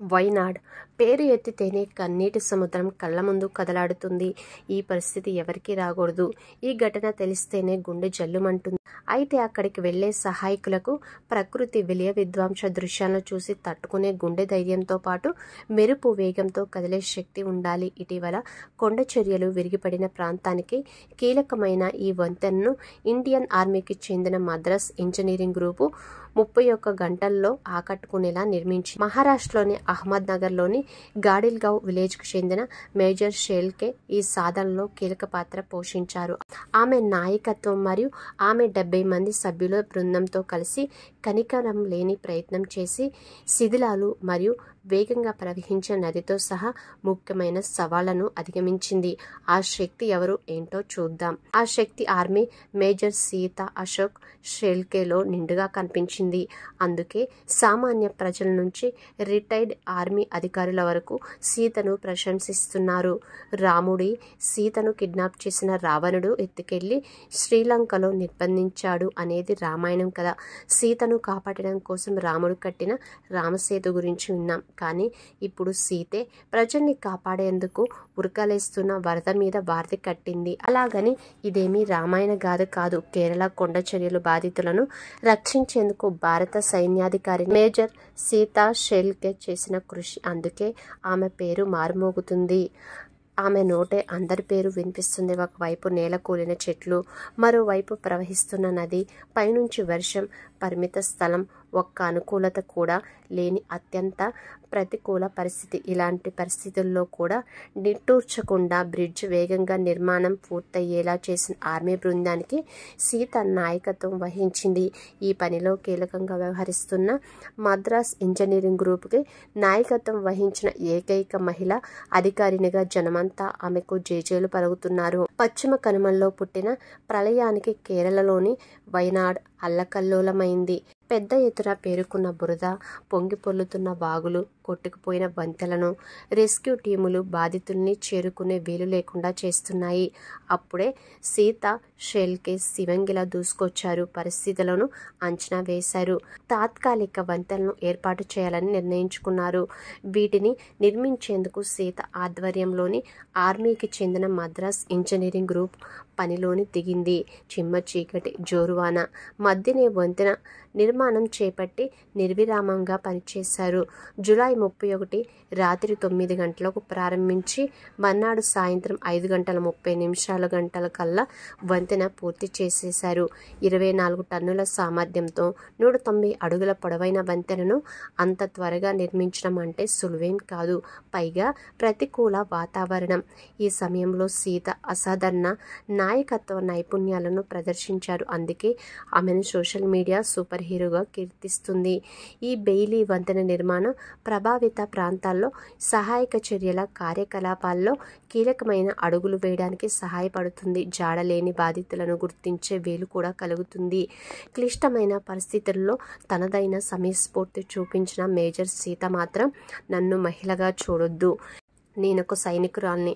వైనాడ్ పేరు ఎత్తితేనే కన్నీటి సముద్రం కళ్ళ ముందు కదలాడుతుంది. ఈ పరిస్థితి ఎవరికీ రాకూడదు. ఈ ఘటన తెలిస్తేనే గుండె జల్లుమంటుంది. అయితే అక్కడికి వెళ్లే సహాయకులకు ప్రకృతి విలయ విధ్వంస దృశ్యాలను చూసి తట్టుకునే గుండె ధైర్యంతో పాటు మెరుపు వేగంతో కదిలే శక్తి ఉండాలి. ఇటీవల కొండ చర్యలు విరిగిపడిన ప్రాంతానికి కీలకమైన ఈ వంతెనను ఇండియన్ ఆర్మీకి చెందిన మద్రాస్ ఇంజనీరింగ్ గ్రూపు 31 గంటల్లో ఆకట్టుకునేలా నిర్మించి మహారాష్ట్రలోని అహ్మద్ నగర్లోని గాడిల్గావ్ విలేజ్కు చెందిన మేజర్ షేల్కే ఈ సాధనలో కీలక పాత్ర పోషించారు. ఆమె నాయకత్వం మరియు ఆమె 70 మంది సభ్యుల బృందంతో కలిసి కనికరం లేని ప్రయత్నం చేసి శిథిలాలు మరియు వేగంగా ప్రవహించే నదితో సహా ముఖ్యమైన సవాళ్లను అధిగమించింది. ఆ శక్తి ఎవరు ఏంటో చూద్దాం. ఆ శక్తి ఆర్మీ మేజర్ సీత అశోక్ షేల్కేలో నిండుగా కనిపించింది. అందుకే సామాన్య ప్రజల నుంచి రిటైర్డ్ ఆర్మీ అధికారుల వరకు సీతను ప్రశంసిస్తున్నారు. రాముడి సీతను కిడ్నాప్ చేసిన రావణుడు ఎత్తుకెళ్లి శ్రీలంకలో నిర్బంధించాడు అనేది రామాయణం కదా. సీతను కాపాడడం కోసం రాముడు కట్టిన రామసేతు గురించి విన్నాం. కానీ ఇప్పుడు సీతే ప్రజల్ని కాపాడేందుకు ఉరకలేస్తున్న వరద మీద వారధి కట్టింది. అలాగని ఇదేమీ రామాయణ గాథ కాదు. కేరళ కొండ చర్యలు బాధితులను రక్షించేందుకు భారత సైన్యాధికారి మేజర్ సీతా షేల్కే చేసిన కృషి. అందుకే ఆమె పేరు మారుమోగుతుంది. ఆమె నోటే అందరి పేరు వినిపిస్తుంది. ఒకవైపు నేల కూలిన చెట్లు, మరోవైపు ప్రవహిస్తున్న నది, పైనుంచి వర్షం, పరిమిత స్థలం, ఒక్క అనుకూలత కూడా లేని అత్యంత ప్రతికూల పరిస్థితి. ఇలాంటి పరిస్థితుల్లో కూడా నిట్టూర్చకుండా బ్రిడ్జ్ వేగంగా నిర్మాణం పూర్తయ్యేలా చేసిన ఆర్మీ బృందానికి సీత నాయకత్వం వహించింది. ఈ పనిలో కీలకంగా వ్యవహరిస్తున్న మద్రాస్ ఇంజనీరింగ్ గ్రూప్కి నాయకత్వం వహించిన ఏకైక మహిళ అధికారినిగా జనమంతా ఆమెకు జేజేలు పలుకుతున్నారు. పశ్చిమ కనుమల్లో పుట్టిన ప్రళయానికి కేరళలోని వైనాడ్ అల్లకల్లోలమైంది. పెద్ద ఎత్తున పేరుకున్న బురద, పొంగి పొర్లుతున్న వాగులు, కొట్టుకుపోయిన వంతెలను రెస్క్యూ టీములు బాధితుల్ని చేరుకునే వీలు లేకుండా చేస్తున్నాయి. అప్పుడే సీత షేల్కే శివంగిలా దూసుకొచ్చారు. పరిస్థితులను అంచనా వేశారు. తాత్కాలిక వంతెనలను ఏర్పాటు చేయాలని నిర్ణయించుకున్నారు. వీటిని నిర్మించేందుకు సీత ఆధ్వర్యంలోని ఆర్మీకి చెందిన మద్రాస్ ఇంజనీరింగ్ గ్రూప్ పనిలోని దిగింది. చిమ్మ చీకటి, జోరువాన మధ్యనే వంతెన నిర్మాణం చేపట్టి నిర్విరామంగా పనిచేశారు. జూలై 31 రాత్రి 9 గంటలకు ప్రారంభించి మర్నాడు సాయంత్రం 5:30 కల్లా వంతెన పూర్తి చేసేశారు. 24 టన్నుల సామర్థ్యంతో 190 అడుగుల పొడవైన వంతెనను అంత త్వరగా నిర్మించడం అంటే సులువేం కాదు. పైగా ప్రతికూల వాతావరణం. ఈ సమయంలో సీత అసాధారణ నాయకత్వ నైపుణ్యాలను ప్రదర్శించారు. అందుకే ఆమెను సోషల్ మీడియా సూపర్ హీరోగా కీర్తిస్తుంది. ఈ బెయిలీ వంతెన నిర్మాణం ప్రభావిత ప్రాంతాల్లో సహాయక చర్యల కార్యకలాపాల్లో కీలకమైన అడుగులు వేయడానికి సహాయపడుతుంది. జాడలేని బాధితులను గుర్తించే వీలు కూడా కలుగుతుంది. క్లిష్టమైన పరిస్థితుల్లో తనదైన సమయస్ఫూర్తి చూపించిన మేజర్ సీత మాత్రం నన్ను మహిళగా చూడొద్దు, నేనొక సైనికురాల్ని,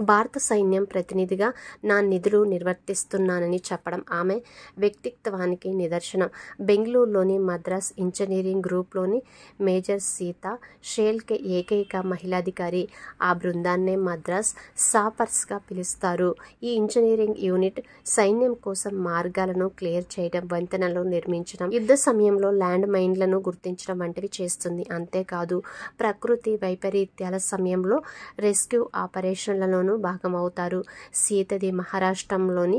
భారత సైన్యం ప్రతినిధిగా నా నిధులు నిర్వర్తిస్తున్నానని చెప్పడం ఆమె వ్యక్తిత్వానికి నిదర్శనం. బెంగళూరులోని మద్రాస్ ఇంజనీరింగ్ గ్రూప్లోని మేజర్ సీత షేల్కే ఏకైక మహిళాధికారి. ఆ బృందాన్నే మద్రాస్ సాపర్స్గా పిలుస్తారు. ఈ ఇంజనీరింగ్ యూనిట్ సైన్యం కోసం మార్గాలను క్లియర్ చేయడం, వంతెనలు నిర్మించడం, యుద్ధ సమయంలో ల్యాండ్ మైన్లను గుర్తించడం వంటివి చేస్తుంది. అంతేకాదు ప్రకృతి వైపరీత్యాల సమయంలో రెస్క్యూ ఆపరేషన్లలోనూ భాగమవుతారు. సీతది మహారాష్ట్రంలోని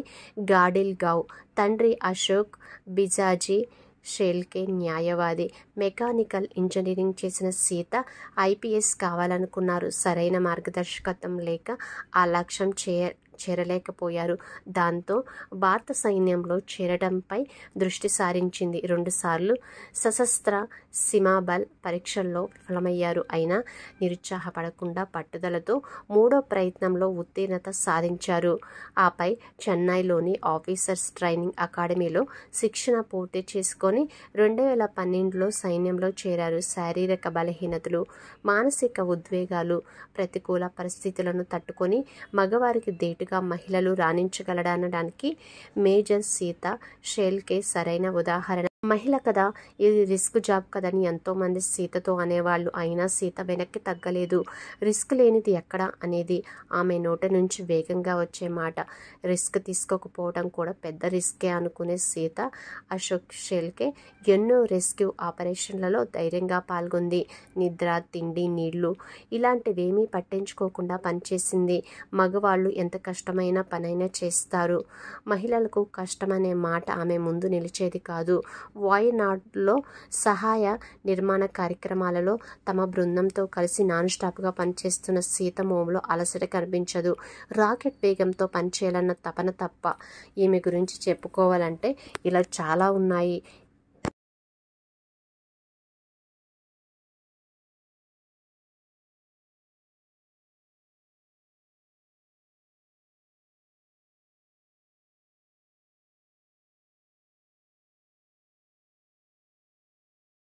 గాడిల్గావ్. తండ్రి అశోక్ బిజాజీ షేల్కే న్యాయవాది. మెకానికల్ ఇంజనీరింగ్ చేసిన సీత IPS కావాలనుకున్నారు. సరైన మార్గదర్శకత్వం లేక ఆ లక్ష్యం చేరలేకపోయారు. దాంతో భారత సైన్యంలో చేరడంపై దృష్టి సారించింది. 2 సార్లు సశస్త్ర సీమాబల్ పరీక్షల్లో విఫలమయ్యారు. అయినా నిరుత్సాహపడకుండా పట్టుదలతో 3వ ప్రయత్నంలో ఉత్తీర్ణత సాధించారు. ఆపై చెన్నైలోని ఆఫీసర్స్ ట్రైనింగ్ అకాడమీలో శిక్షణ పూర్తి చేసుకొని 2012లో సైన్యంలో చేరారు. శారీరక బలహీనతలు, మానసిక ఉద్వేగాలు, ప్రతికూల పరిస్థితులను తట్టుకొని మగవారికి ధీటుగా మహిళలు రాణించగలడనడానికి మేజర్ సీత షేల్కే సరైన ఉదాహరణ. మహిళ కదా, ఇది రిస్క్ జాబ్ కదని ఎంతోమంది సీతతో అనేవాళ్ళు. అయినా సీత వెనక్కి తగ్గలేదు. రిస్క్ లేనిది ఎక్కడ అనేది ఆమె నోటి నుంచి వేగంగా వచ్చే మాట. రిస్క్ తీసుకోకపోవడం కూడా పెద్ద రిస్కే అనుకునే సీత అశోక్ షెల్కే ఎన్నో రెస్క్యూ ఆపరేషన్లలో ధైర్యంగా పాల్గొంది. నిద్ర, తిండి, నీళ్లు ఇలాంటివేమీ పట్టించుకోకుండా పనిచేసింది. మగవాళ్ళు ఎంత కష్టమైన పనైనా చేస్తారు. మహిళలకు కష్టమనే మాట ఆమె ముందు నిలిచేది కాదు. వాయనాడ్లో సహాయ నిర్మాణ కార్యక్రమాలలో తమ బృందంతో కలిసి నాన్ స్టాప్గా పనిచేస్తున్న సీత మోములో అలసట కనిపించదు. రాకెట్ వేగంతో పనిచేయాలన్న తపన తప్ప. ఈమె గురించి చెప్పుకోవాలంటే ఇలా చాలా ఉన్నాయి.